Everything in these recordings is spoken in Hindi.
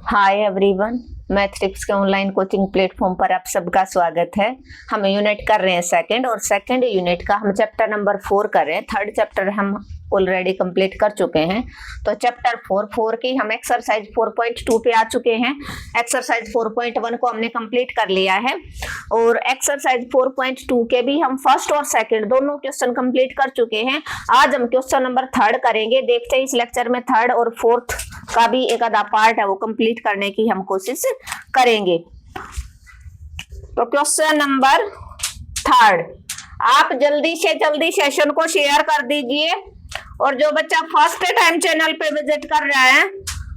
हाय एवरीवन, मैथ्रिक्स के ऑनलाइन कोचिंग प्लेटफॉर्म पर आप सबका स्वागत है। हम यूनिट कर रहे हैं सेकंड, और सेकंड यूनिट का हम चैप्टर नंबर 4 कर रहे हैं। थर्ड चैप्टर हम ऑलरेडी कंप्लीट कर चुके हैं। तो चैप्टर 4 की हम एक्सरसाइज 4.2 पे आ चुके हैं। एक्सरसाइज 4.1 को हमने कंप्लीट कर लिया है, और एक्सरसाइज 4.2 के भी हम फर्स्ट और सेकंड दोनों क्वेश्चन कंप्लीट कर चुके हैं। आज हम क्वेश्चन नंबर 3 करेंगे। देखते हैं इस लेक्चर में 3 और 4 का भी एक आधा पार्ट है, वो कंप्लीट करने की हम कोशिश करेंगे। तो क्वेश्चन नंबर 3, आप जल्दी से जल्दी सेशन को शेयर कर दीजिए, और जो बच्चा फर्स्ट टाइम चैनल पे विजिट कर रहा है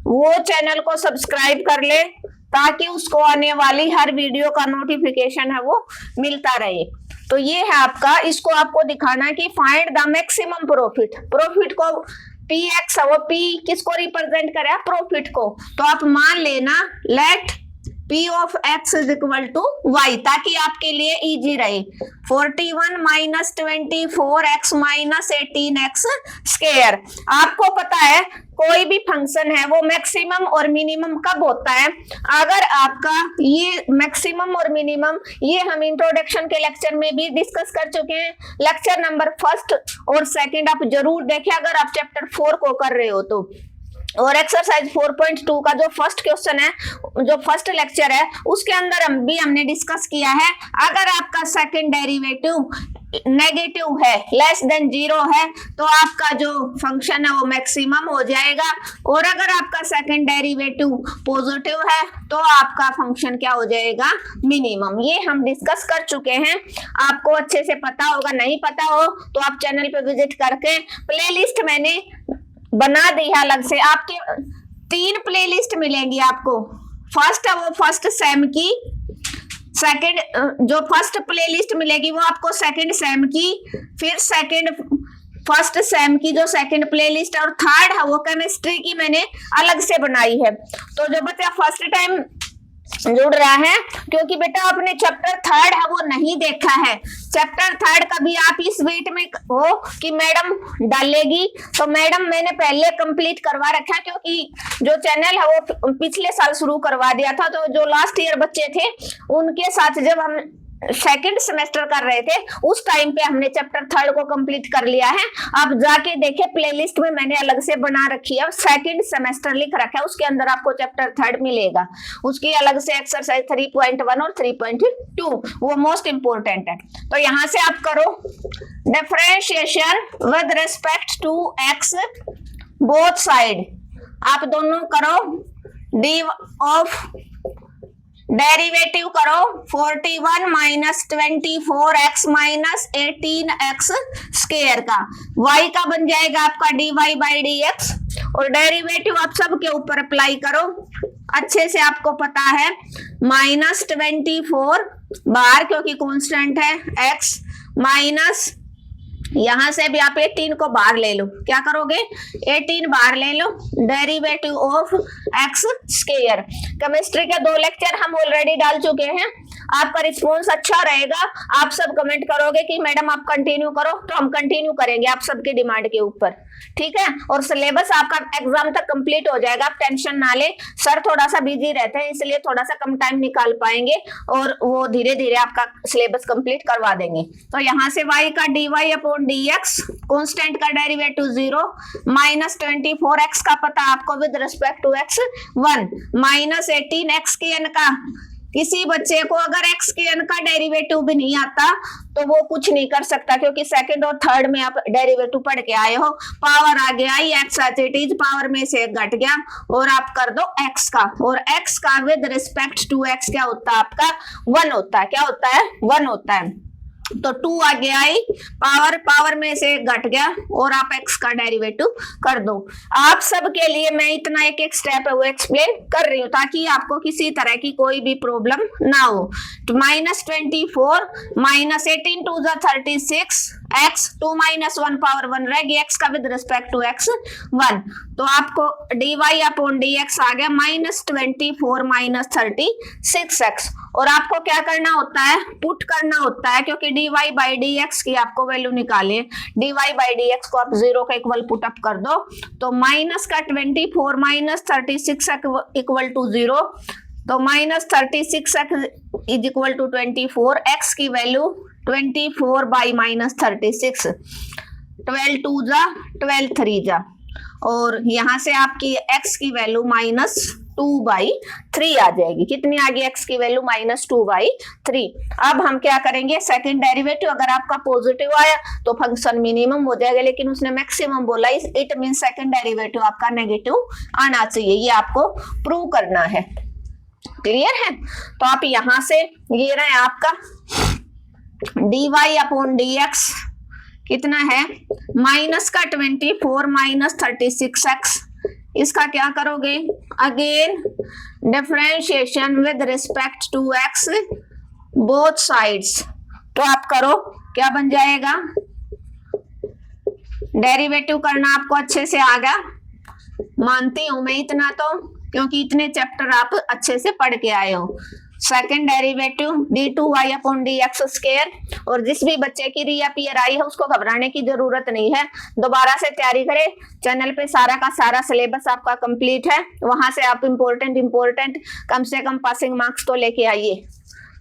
वो चैनल को सब्सक्राइब कर ले, ताकि उसको आने वाली हर वीडियो का नोटिफिकेशन है वो मिलता रहे। तो ये है आपका, इसको आपको दिखाना है कि find the maximum profit. Profit को px है, वो p किसको रिप्रेजेंट करे? प्रॉफिट को। तो आप मान लेना late p of x is equal to y, ताकि आपके लिए इजी रहे। 41 minus 24x minus 18x square. आपको पता है कोई भी फंक्शन है वो मैक्सिमम और मिनिमम कब होता है? अगर आपका ये मैक्सिमम और मिनिमम, ये हम इंट्रोडक्शन के लेक्चर में भी डिस्कस कर चुके हैं। लेक्चर नंबर 1 और 2 आप जरूर देखें अगर आप चैप्टर 4 को कर रहे हो तो। और एक्सरसाइज 4.2 का जो फर्स्ट क्वेश्चन है, जो फर्स्ट लेक्चर है, उसके अंदर हमने डिस्कस किया है, अगर आपका सेकंड डेरिवेटिव नेगेटिव है, लेस देन 0 है, तो आपका जो फंक्शन है वो मैक्सिमम हो जाएगा, और अगर आपका सेकंड डेरिवेटिव पॉजिटिव है तो आपका फंक्शन क्या हो जाएगा? मिनिमम। ये हम डिस्कस कर चुके हैं, आपको अच्छे से पता होगा। नहीं पता हो तो आप चैनल पे विजिट करके प्लेलिस्ट मैंने बना दी है अलग से। आपके 3 प्लेलिस्ट मिलेंगी आपको। फर्स्ट है वो फर्स्ट सेम की, सेकंड जो फर्स्ट प्लेलिस्ट मिलेगी वो आपको सेकंड सेम की, फिर सेकंड फर्स्ट सेम की जो सेकंड प्लेलिस्ट है, और थर्ड है वो केमिस्ट्री की मैंने अलग से बनाई है। तो जो बच्चा फर्स्ट टाइम जुड़ रहा है, क्योंकि बेटा आपने चैप्टर 3 है वो नहीं देखा है। चैप्टर 3 कभी आप इस वेट में हो कि मैडम डालेगी, तो मैडम मैंने पहले कंप्लीट करवा रखा है, क्योंकि जो चैनल है वो पिछले साल शुरू करवा दिया था। तो जो लास्ट ईयर बच्चे थे उनके साथ जब हम सेकंड सेमेस्टर कर रहे थे उस टाइम पे हमने चैप्टर 3 को कंप्लीट कर लिया है। आप जाके देखे प्लेलिस्ट में मैंने अलग से बना रखी है, सेकंड सेमेस्टर लिख रखा है, उसके अंदर आपको चैप्टर 3 मिलेगा। उसकी अलग से एक्सरसाइज 3.1 और 3.2 वो मोस्ट इंपोर्टेंट है। तो यहां से आप करो differentiation with respect to x both side. आप दोनों करो डी ऑफ डेरिवेटिव करो 41 minus 24x minus 18x square का, y का बन जाएगा आपका dy बाई dx, और डेरिवेटिव आप सबके ऊपर अप्लाई करो अच्छे से। आपको पता है माइनस 24 बार, क्योंकि कांस्टेंट है x, माइनस यहां से भी आप 18 को बाहर ले लो। क्या करोगे? 18 बाहर ले लो, derivative of x square. Chemistry के 2 लेक्चर हम ऑलरेडी डाल चुके हैं। आपका रिस्पॉन्स अच्छा रहेगा, आप सब कमेंट करोगे कि मैडम आप कंटिन्यू करो, तो हम कंटिन्यू करेंगे आप सबके डिमांड के ऊपर, ठीक है। और सिलेबस आपका एग्जाम तक कंप्लीट हो जाएगा, आप टेंशन ना ले। सर थोड़ा सा बिजी रहते हैं, इसलिए थोड़ा सा कम टाइम निकाल पाएंगे, और वो धीरे धीरे आपका सिलेबस कंप्लीट करवा देंगे। तो यहाँ से y का dy अपॉन dx, कांस्टेंट का डेरिवेटिव 0, माइनस 24x का पता आपको with respect to x 1, minus 18x के n का। किसी बच्चे को अगर x के n का डेरिवेटिव भी नहीं आता तो वो कुछ नहीं कर सकता, क्योंकि सेकंड और थर्ड में आप डेरिवेटिव पढ़ के आए हो। पावर आ गया x as it is, power में से घट गया, और आप कर दो x का, और x का विद रिस्पेक्ट टू x क्या होता है आपका? 1 होता है। क्या होता है? 1 होता है। तो 2 आ गया आई, पावर में से घट गया, और आप x का डेरिवेटिव कर दो। आप सबके लिए मैं इतना एक एक स्टेप है वो एक्सप्लेन कर रही हूँ, ताकि आपको किसी तरह की कोई भी प्रॉब्लम ना हो। तो minus 24 minus 18 to the 36 x, 2 minus 1 power 1 रहेगी, x का विद रिस्पेक्ट टू x 1। तो आपको dy अपॉन dx आ गया माइनस 24 माइनस 36x, और आपको क्या करना होता है? पुट करना होता है, क्योंकि dy dy by D x की आपको वैल्यू निकालिए। dy बाई डी एक्स को आप 0 का इक्वल पुट अप कर दो तो माइनस का 24 माइनस 36 इक्वल टू 0, तो minus 36 is equal to 24, X की वैल्यू 24 बाई माइनस 36, 12 टू जा 12 3 जा, और यहाँ से आपकी x की वैल्यू -2/3 आ जाएगी। कितनी आ गई x की वैल्यू? -2/3। अब हम क्या करेंगे, सेकंड डेरिवेटिव अगर आपका पॉजिटिव आया तो फंक्शन मिनिमम हो जाएगा, लेकिन उसने मैक्सिमम बोला, इट मीन सेकंड डेरिवेटिव आपका नेगेटिव आना चाहिए। ये आपको प्रूव करना है। क्लियर है? तो आप यहां से ये रहे आपका dy अपॉन dx कितना है, माइनस का 24 माइनस 36x, इसका क्या करोगे, again differentiation with respect to x both sides, तो आप करो, क्या बन जाएगा, डेरिवेटिव करना आपको अच्छे से आ गया, मानती हूं मैं इतना तो, क्योंकि इतने चैप्टर आप अच्छे से पढ़ के आए हो। Second derivative d2y upon dx square, और जिस भी बच्चे की रीअपीयर आई है उसको घबराने की जरूरत नहीं है, दोबारा से तैयारी करें। चैनल पे सारा का सारा सिलेबस आपका कंप्लीट है, वहां से आप इम्पोर्टेंट कम से कम पासिंग मार्क्स तो लेके आइए।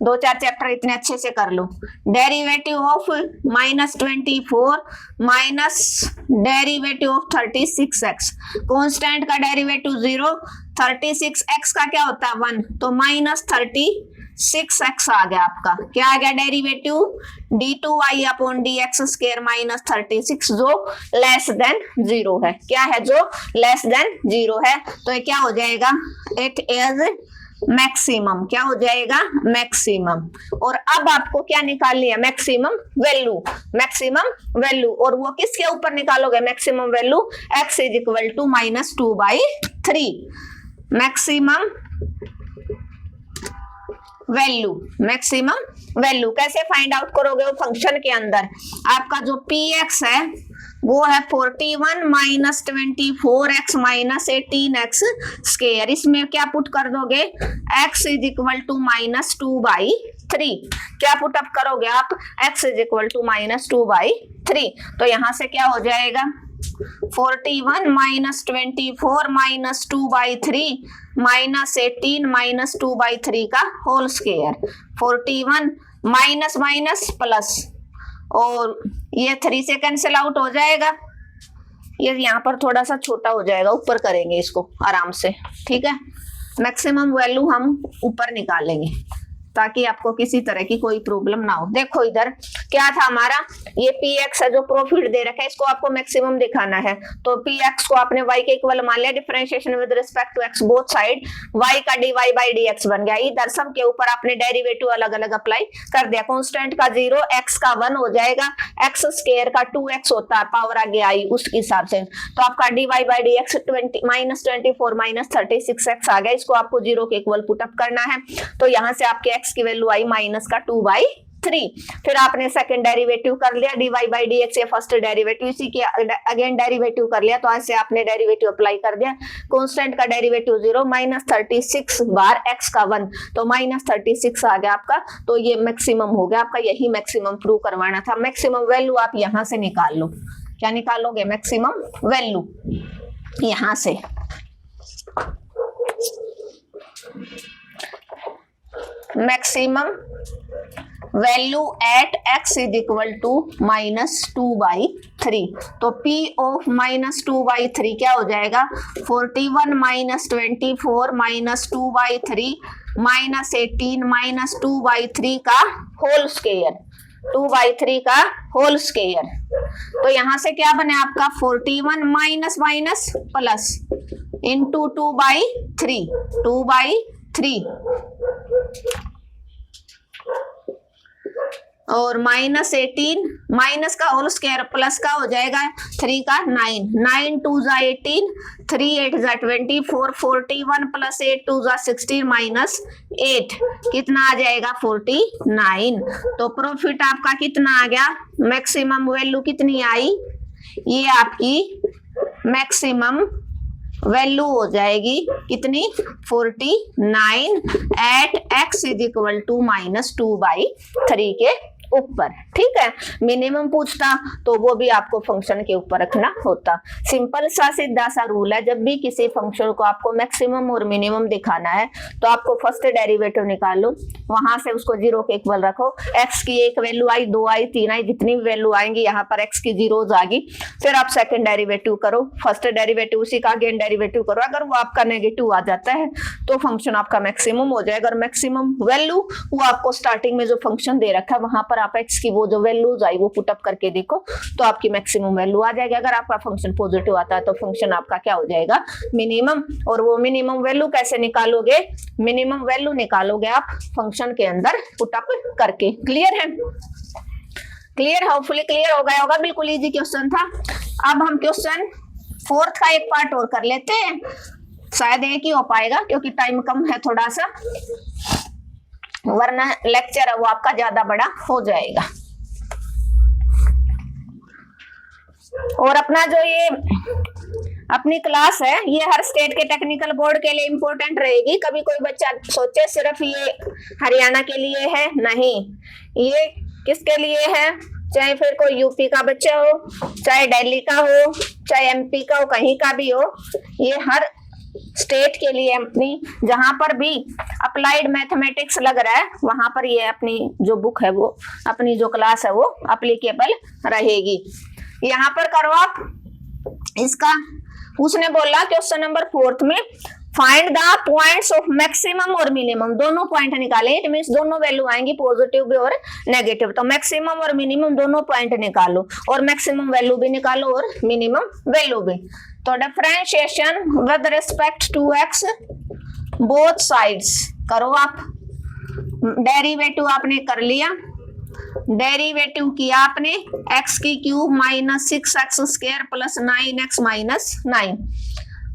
2-4 चैप्टर इतने अच्छे से कर लो। Derivative of -24 minus derivative of 36x, constant का डेरिवेटिव 0, 36x का क्या होता है 1, तो -36x आ गया आपका। क्या आ गया derivative, d2y upon dx square minus 36, जो लेस देन 0 है। क्या है, जो लेस देन 0 है, तो ये क्या हो जाएगा, इट इज मैक्सिमम। क्या हो जाएगा, मैक्सिमम। और अब आपको क्या निकालनी है, मैक्सिमम वैल्यू, मैक्सिमम वैल्यू, और वो किसके ऊपर निकालोगे, maximum value x is equal to -2/3। Maximum value, maximum value कैसे फाइंड आउट करोगे, वो फंक्शन के अंदर आपका जो px है वो है 41 minus 24x minus 18x square, इसमें क्या पुट कर दोगे, x इज इक्वल टू -2/3। क्या पुट अप करोगे आप, x इज इक्वल टू -2/3, तो यहां से क्या हो जाएगा, 41 माइनस 24 माइनस 2/3 माइनस 18 माइनस 2/3 का whole square, 41 minus minus plus, और ये 3 से कैंसिल आउट हो जाएगा, ये यहाँ पर थोड़ा सा छोटा हो जाएगा, ऊपर करेंगे इसको आराम से, ठीक है। मैक्सिमम वैल्यू हम ऊपर निकालेंगे ताकि आपको किसी तरह की कोई प्रॉब्लम ना हो। देखो इधर क्या था हमारा, ये px है जो प्रोफिट दे रखा है, इसको आपको मैक्सिमम दिखाना है, तो px को आपने y के इक्वल मान लिया, differentiation with respect to x both side, y का dy बाई dx बन गया। इधर सब के ऊपर आपने डेरिवेटिव अलग अलग अप्लाई कर दिया, कांस्टेंट का 0, x का 1 हो जाएगा, x स्क्वायर का 2x होता है, पावर आगे आई उस हिसाब से, तो आपका dy by dx -24 minus 36x आ गया, इसको आपको 0 के इक्वल पुट अप करना है, तो यहाँ से आपके x की वैल्यू आई माइनस का 2/3। फिर आपने सेकंड डेरिवेटिव कर लिया, dy बाई dx, ये फर्स्ट डेरिवेटिव, इसी के अगेन डेरिवेटिव कर लिया, तो आज से आपने डेरिवेटिव अप्लाई कर दिया, कांस्टेंट का डेरिवेटिव 0 माइनस 36 बार x का 1, तो -36 आ गया आपका, तो ये मैक्सिमम हो गया आपका, यही मैक्सिमम प्रूव करवाना था। मैक्सिमम वैल्यू आप यहां से निकाल लो, क्या निकालोगे, मैक्सिमम वैल्यू यहां से, maximum value at x is equal to -2/3, तो p ऑफ -2/3 क्या हो जाएगा, 41 माइनस 24 माइनस 2/3 माइनस 18 माइनस 2/3 का होल स्क्वायर, 2/3 का होल स्क्वायर, तो यहां से क्या बने आपका 41 माइनस माइनस प्लस इंटू 2/3, 2/3 और -18 माइनस का होल स्क्वायर प्लस का हो जाएगा 3 का 9, 9 2 जा 18, 3 8 जा 24, 41 प्लस 8 2 जा 16 माइनस 8 कितना आ जाएगा 49, तो प्रॉफिट आपका कितना आ गया, मैक्सिमम वैल्यू कितनी आई, ये आपकी मैक्सिमम वैल्यू हो जाएगी कितनी 49 at x is equal to -2/3 के ऊपर, ठीक है। मिनिमम पूछता तो वो भी आपको फंक्शन के ऊपर रखना होता। सिंपल सा सीधा सा रूल है, जब भी किसी फंक्शन को आपको मैक्सिमम और मिनिमम दिखाना है तो आपको फर्स्ट डेरिवेटिव निकालो, वहां से उसको 0 के इक्वल रखो। x की एक वैल्यू आई, 2 आई, 3 आई, जितनी भी वैल्यू आएंगी यहाँ पर x की जीरोज आ गई। फिर आप सेकंड डेरिवेटिव करो, फर्स्ट डेरिवेटिव उसी का अगेन डेरिवेटिव करो। अगर वो आपका नेगेटिव आ जाता है तो फंक्शन आपका मैक्सिमम हो जाएगा। अगर मैक्सिमम वैल्यू वो आपको स्टार्टिंग में जो फंक्शन दे रखा है वहां पर आप x की वो जो वैल्यूज आई वो पुटअप करके देखो तो आपकी मैक्सिमम वैल्यू आ जाएगी। अगर आपका फंक्शन पॉजिटिव आता है तो फंक्शन आपका क्या हो जाएगा, मिनिमम। और वो मिनिमम वैल्यू कैसे निकालोगे, मिनिमम वैल्यू निकालोगे आप फंक्शन के अंदर पुटअप करके। क्लियर है? क्लियर, होपफुली क्लियर हो गया होगा। बिल्कुल इजी क्वेश्चन था। अब हम क्वेश्चन 4 का एक पार्ट और कर लेते हैं, शायद एक ही हो पाएगा क्योंकि टाइम कम है थोड़ा सा, वरना लेक्चर है वो आपका ज्यादा बड़ा हो जाएगा। और अपना जो ये अपनी क्लास है ये हर स्टेट के टेक्निकल बोर्ड के लिए इंपॉर्टेंट रहेगी। कभी कोई बच्चा सोचे सिर्फ ये हरियाणा के लिए है, नहीं, ये किसके लिए है, चाहे फिर कोई यूपी का बच्चा हो, चाहे दिल्ली का हो, चाहे एमपी का हो, कहीं का भी हो, ये हर स्टेट के लिए अपनी जहां पर भी अप्लाइड मैथमेटिक्स लग रहा है वहां पर ये अपनी जो बुक है वो अपनी जो क्लास है वो अप्लीकेबल रहेगी। यहाँ पर करो आप इसका, उसने बोला क्वेश्चन नंबर 4 में find the points of maximum और मिनिमम, दोनों पॉइंट निकाले। इट मींस दोनों वैल्यू आएंगी, पॉजिटिव भी और नेगेटिव। तो मैक्सिमम और मिनिमम दोनों पॉइंट निकालो और मैक्सिमम वैल्यू भी निकालो और मिनिमम वैल्यू भी। तो differentiation with respect to x both sides करो आप। डेरिवेटिव आपने कर लिया, डेरिवेटिव किया आपने x की cube minus 6x square plus 9x minus 9।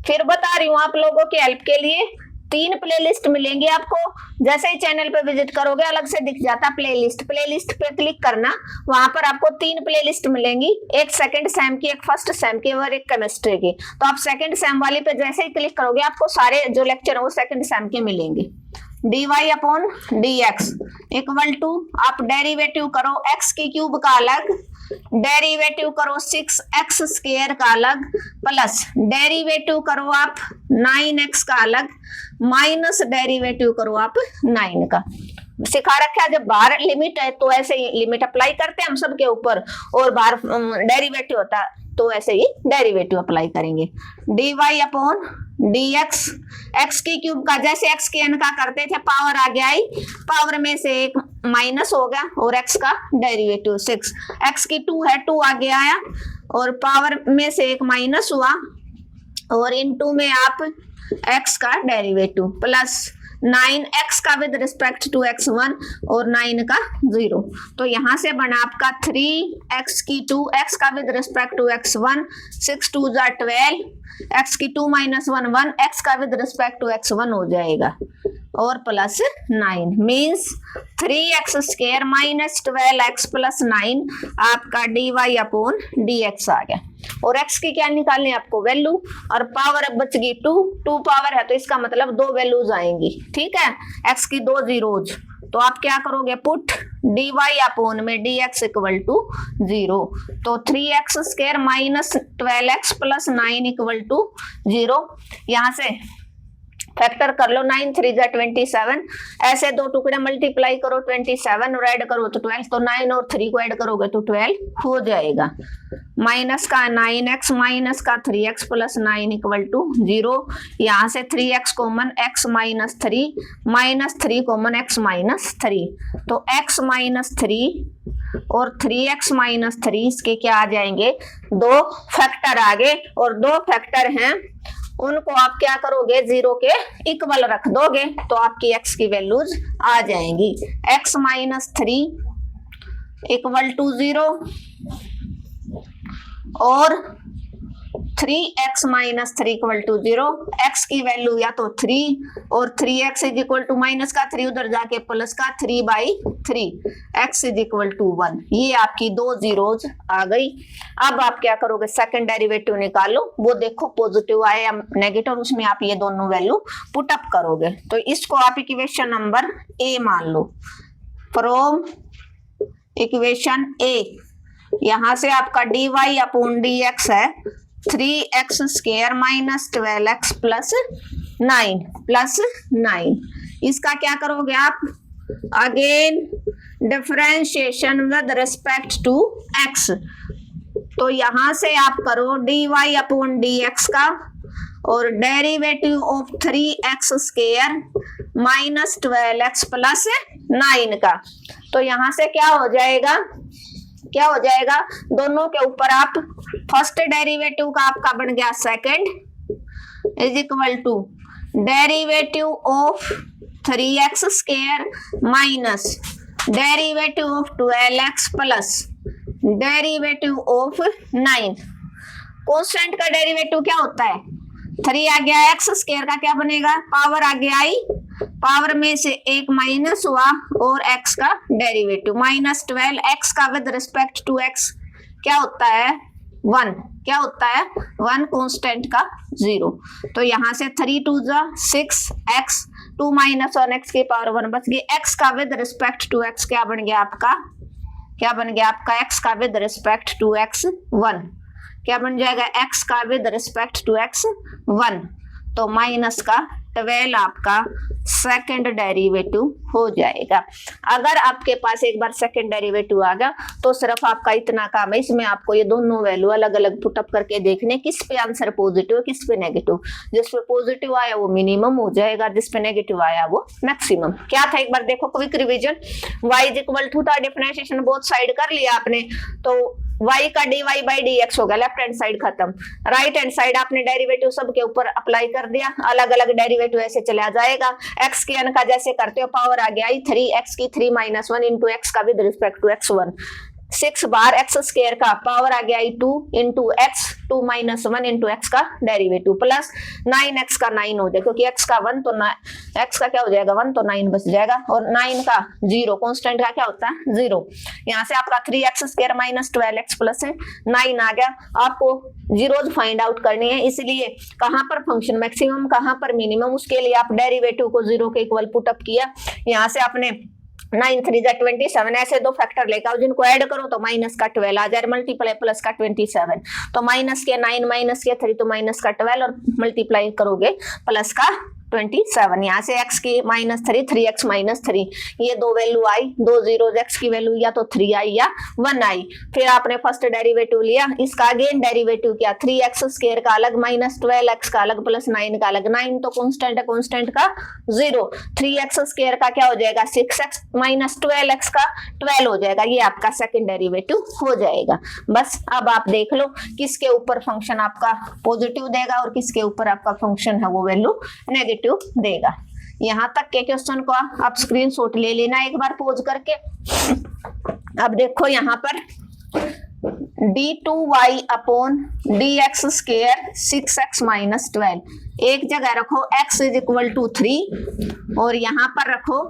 फिर बता रही हूँ आप लोगों की हेल्प के लिए 3 प्लेलिस्ट मिलेंगे आपको। जैसे ही चैनल पे विजिट करोगे अलग से दिख जाता प्लेलिस्ट, प्लेलिस्ट पे क्लिक करना, वहां पर आपको 3 प्लेलिस्ट मिलेंगी, एक सेकंड सेम की, एक फर्स्ट सेम की और एक केमिस्ट्री की। तो आप सेकंड सेम वाली पे जैसे ही क्लिक करोगे आपको सारे जो लेक्चर है वो सेकंड सेम के मिलेंगे। dy upon dx equal to आप डेरिवेटिव करो x की क्यूब का अलग, डेरिवेटिव करो 6x स्क्वायर का अलग, प्लस डेरिवेटिव करो आप 9x का अलग, माइनस डेरिवेटिव करो आप 9 का। सिखा रखा है जब बाहर लिमिट है तो ऐसे ही लिमिट अप्लाई करते हैं हम सबके ऊपर, और बाहर डेरिवेटिव होता है तो ऐसे ही डेरिवेटिव अप्लाई करेंगे। dy अपॉन dx x की क्यूब का जैसे x के n का करते थे, पावर आ गया आई, पावर में से एक माइनस हो गया और x का डेरिवेटिव 6, x की 2 है 2 आगे आया और पावर में से एक माइनस हुआ और इनटू में आप x का डेरिवेटिव प्लस 9x का विद रिस्पेक्ट टू x1 और 9 का 0। तो यहां से बना आपका 3x की 2, x का विद रिस्पेक्ट टू x1, 6 2 जा 12, x की 2 माइनस 1 1, x का विद रिस्पेक्ट टू x1 हो जाएगा और plus 9 means 3x square minus 12x plus 9 आपका dy अपॉन dx आ गया। और x की क्या निकालनी है आपको, वैल्यू, और पावर अब बच गई 2 पावर है तो इसका मतलब 2 वैल्यूज आएंगी, ठीक है, x की 2 जीरोज। तो आप क्या करोगे, पुट dy अपॉन में dx इक्वल टू 0। तो 3x square minus 12x plus 9 equal to 0। यहाँ से फैक्टर कर लो, 9 3 जा 27, ऐसे 2 टुकड़े मल्टीप्लाई करो 27 और ऐड करो तो 12, तो 9 और 3 को ऐड करोगे तो 12 हो जाएगा। माइनस का 9x माइनस का 3x प्लस 9 इक्वल टू 0। यहाँ से 3x common, x minus 3 minus 3 common, x minus 3, तो x माइनस 3 और 3x माइनस 3 इसके क्या आ जाएंगे, 2 फैक्टर आ गए और 2 फैक्टर हैं उनको आप क्या करोगे, 0 के इक्वल रख दोगे तो आपकी x की वैल्यूज आ जाएंगी। x माइनस 3 इक्वल टू 0 और 3x minus 3 equal to 0। x की वैल्यू या तो 3 और 3x is equal to minus का 3 उधर जाके प्लस का 3/3, x इज इक्वल टू 1। ये आपकी 2 जीरोज आ गई। अब आप क्या करोगे, सेकंड डेरिवेटिव निकालो, वो देखो पॉजिटिव आए या नेगेटिव, उसमें आप ये दोनों वैल्यू पुट अप करोगे। तो इसको आप इक्वेशन नंबर ए मान लो, फ्रॉम इक्वेशन ए, यहां से आपका dy अपॉन dx है 3x square minus 12x plus 9 इसका क्या करोगे आप, again differentiation with respect to x। तो यहां से आप करो dy अपॉन dx का और derivative of 3x square minus 12x plus 9 का। तो यहां से क्या हो जाएगा, दोनों के ऊपर आप फर्स्ट डेरिवेटिव का आपका बन गया second is equal to derivative of 3x square minus derivative of 12x plus derivative of 9। Constant का डेरिवेटिव क्या होता है, 3 आ गया, एक्स स्क्वायर का क्या बनेगा, पावर आ गया आई, पावर में से एक माइनस हुआ और x का डेरिवेटिव माइनस 12 x का विद रिस्पेक्ट टू x क्या होता है 1, क्या होता है 1 कांस्टेंट का 0। तो यहां से 3 2 6 x 2 माइनस 1 x की पावर 1 बच गई। x का विद रिस्पेक्ट टू x क्या बन गया आपका, x का विद रिस्पेक्ट टू x 1, क्या बन जाएगा x का विद रिस्पेक्ट टू x 1। तो माइनस का 12 आपका सेकंड डेरिवेटिव हो जाएगा। अगर आपके पास एक बार सेकंड डेरिवेटिव आ गया तो सिर्फ आपका इतना काम है, इसमें आपको ये दोनों वैल्यू अलग अलग पुटअप करके देखने किस पे आंसर पॉजिटिव है किस पे नेगेटिव। जिस पे पॉजिटिव आया वो मिनिमम हो जाएगा, जिस पे नेगेटिव आया वो मैक्सिमम। क्या था एक बार देखो quick revision, y is equal to था डिफरेंशिएशन बोथ साइड कर लिया आपने, तो y का dy बाई dx हो गया, लेफ्ट हैंड साइड खत्म, राइट हैंड साइड आपने डेरिवेटिव सब के ऊपर अप्लाई कर दिया, अलग अलग डेरिवेटिव ऐसे चला जाएगा। x के n का जैसे करते हो पावर आ गया 3x की 3 माइनस 1 इंटू एक्स का विद रिस्पेक्ट टू x 1, 6 बार x स्क्वायर का पावर आ गया 2 into X 2 minus 1 into X का डेरिवेटिव प्लस 9x का 9 हो जाएगा, क्योंकि x का 1 तो x का क्या हो जाएगा 1 तो 9 बच जाएगा, और 9 का 0 कांस्टेंट का क्या होता है 0। यहाँ से आपका 3x square minus 12x plus 9 आ गया। आपको जीरोज फाइंड आउट करनी है, इसलिए कहाँ पर फंक्शन मैक्सिमम कहाँ पर मिनिमम, उसके लिए आप डेरिवेटिव को 0 के इक्वल पुटअप किया। यहाँ से आपने 9 3 जा 27 ऐसे दो फैक्टर लेकर आओ जिनको ऐड करो तो माइनस का 12 आ जाए, मल्टीप्लाई प्लस का 27, तो माइनस के 9 माइनस के 3 तो माइनस का 12 और मल्टीप्लाई करोगे प्लस का 27। यहाँ से x की माइनस 3 3x माइनस 3, ये दो वैल्यू आई, दो जीरो, x की वैल्यू या तो 3 आई या 1 आई। फिर आपने फर्स्ट डेरिवेटिव लिया, इसका अगेन डेरिवेटिव किया, 3x स्क्वायर का अलग माइनस 12x का अलग प्लस 9 का अलग, 9 तो कांस्टेंट है, कांस्टेंट का 0, 3x स्क्वायर का क्या हो जाएगा 6x माइनस 12x का 12 हो जाएगा, ये आपका सेकंड डेरिवेटिव हो जाएगा। बस अब आप देख लो किसके ऊपर फंक्शन आपका पॉजिटिव देगा और किसके ऊपर आपका फंक्शन है वो वैल्यू नेगेटिव देगा। यहां तक के क्वेश्चन को आप स्क्रीनशॉट ले लेना एक बार पॉज करके। अब देखो यहां पर d2y upon dx square 6x minus 12, एक जगह रखो x इज इक्वल टू 3 और यहां पर रखो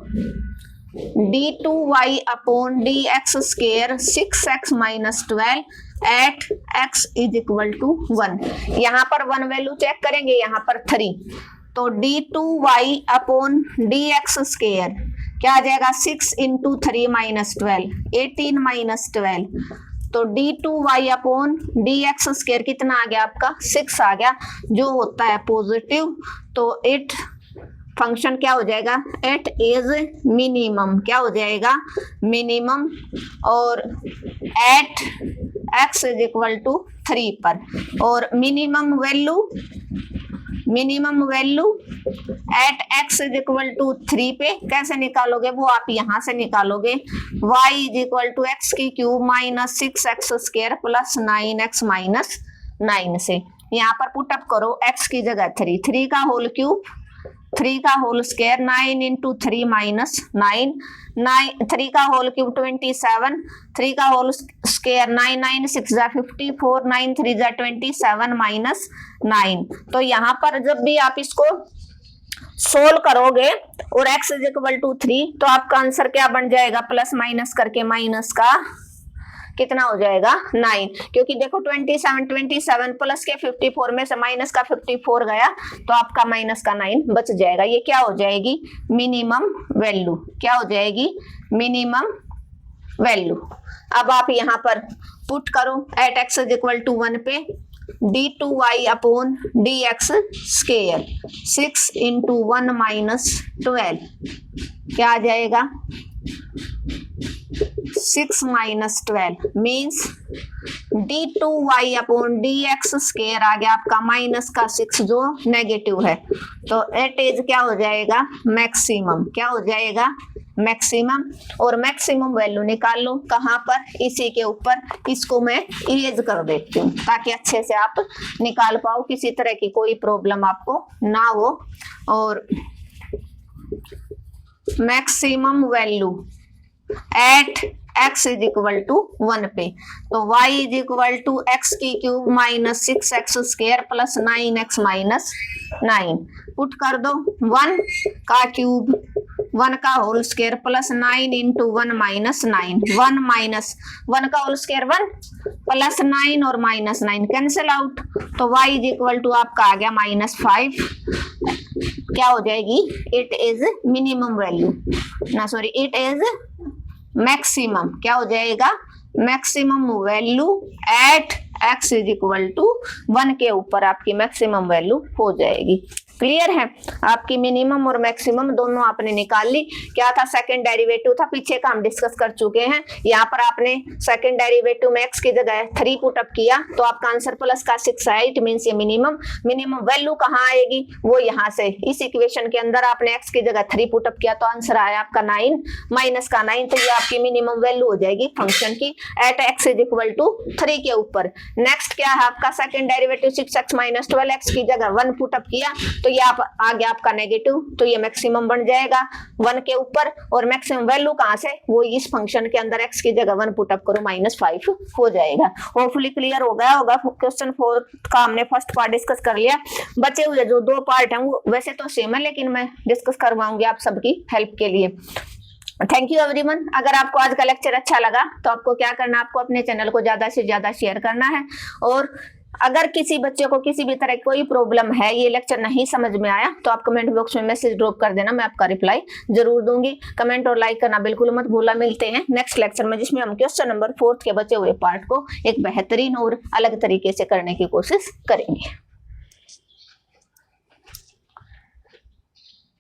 d2y upon dx square 6x minus 12 at x is equal to 1। यहाँ पर 1 वैल्यू चेक करेंगे, यहाँ पर 3, तो d2y अपॉन dx स्क्वायर क्या आ जाएगा 6 इंटू 3 माइनस 12 18 माइनस 12, तो d2y अपॉन dx स्क्वायर कितना आ गया आपका 6 आ गया, जो होता है पॉजिटिव। तो इट फंक्शन क्या हो जाएगा, इट इज मिनिमम, क्या हो जाएगा मिनिमम, और at x is equal to 3 पर, और minimum value at x is equal to 3 पे कैसे निकालोगे, वो आप यहां से निकालोगे, y is equal to X की cube minus 6x square plus 9x minus 9 से। यहाँ पर पुटअप करो x की जगह 3, 3 का होल क्यूब 3 का होल स्क्वायर 9 इंटू 3 माइनस 9, 3 का होल क्यूब 27, 3 का होल स्क्वायर 9 9 6 जा 54, 9 3 जा 27 माइनस 9। तो यहाँ पर जब भी आप इसको सोल्व करोगे और x इज इक्वल टू 3 तो आपका आंसर क्या बन जाएगा, प्लस माइनस करके माइनस का कितना हो जाएगा 9, क्योंकि देखो 27 प्लस के 54 में से माइनस का 54 गया तो आपका माइनस का 9 बच जाएगा। ये क्या हो जाएगी मिनिमम वैल्यू, क्या हो जाएगी मिनिमम वैल्यू। अब आप यहाँ पर पुट करो at X is equal to 1 पे d2y upon dx square 6 into 1 minus 12 क्या आ जाएगा 6 minus 12 means d2y upon dx square आ गया आपका माइनस का 6 जो नेगेटिव है, तो इट इज क्या हो जाएगा मैक्सिमम, क्या हो जाएगा मैक्सिमम। और मैक्सिमम वैल्यू निकाल लो कहाँ पर, इसी के ऊपर। इसको मैं इरेज कर देती हूँ ताकि अच्छे से आप निकाल पाओ, किसी तरह की कोई प्रॉब्लम आपको ना हो। और maximum value at x is equal to 1 पे, तो y is equal to X की cube minus 6x square plus 9x minus 9 put कर दो 1 का क्यूब 1 का whole square plus 9 into 1 minus 9 1 minus 1 का होल स्क्वायर 1 प्लस 9 और माइनस 9 कैंसिल आउट, तो y इज इक्वल टू आपका आ गया माइनस 5 क्या हो जाएगी इट इज मिनिमम वैल्यू ना सॉरी इट इज मैक्सिमम, क्या हो जाएगा maximum value at x is equal to 1 के ऊपर आपकी मैक्सिमम वैल्यू हो जाएगी। क्लियर है, आपकी मिनिमम और मैक्सिमम दोनों आपने निकाल ली। क्या था सेकंड डेरिवेटिव था, पीछे का हम डिस्कस कर चुके हैं। यहाँ पर आपने सेकंड डेरिवेटिव में x की जगह 3 पुटअप किया तो आपका आंसर प्लस का 6 आया, इट मीन्स ये मिनिमम वैल्यू कहाँ आएगी वो यहाँ से इस इक्वेशन के अंदर आपने x की जगह 3 पुटअप किया तो आंसर आया आपका 9 माइनस का 9, तो ये आपकी मिनिमम वैल्यू हो जाएगी फंक्शन की at x is equal to 3 के ऊपर। नेक्स्ट क्या है आपका second derivative 6x minus 12x की जगह 1 पुटअप किया तो ये आप आ गया आपका नेगेटिव, तो ये मैक्सिमम बन जाएगा 1 के ऊपर। और मैक्सिमम वैल्यू कहां से, वो इस फंक्शन के अंदर x की जगह 1 पुटअप करो माइनस 5 हो जाएगा। होपफुली क्लियर हो गया होगा। क्वेश्चन 4 का हमने फर्स्ट पार्ट डिस्कस कर लिया, बचे हुए जो 2 पार्ट हैं वो वैसे तो सेम है लेकिन मैं डिस्कस करवाऊंगी आप सबकी हेल्प के लिए। Thank you everyone. अगर आपको आज का लेक्चर अच्छा लगा तो आपको क्या करना है, आपको अपने चैनल को ज्यादा से ज्यादा शेयर करना है। और अगर किसी बच्चे को किसी भी तरह की कोई प्रॉब्लम है, ये लेक्चर नहीं समझ में आया, तो आप कमेंट बॉक्स में मैसेज ड्रॉप कर देना, मैं आपका रिप्लाई जरूर दूंगी। कमेंट और लाइक करना बिल्कुल मत भूलना। मिलते हैं नेक्स्ट लेक्चर में जिसमें हम क्वेश्चन नंबर 4 के बचे हुए पार्ट को एक बेहतरीन और अलग तरीके से करने की कोशिश करेंगे।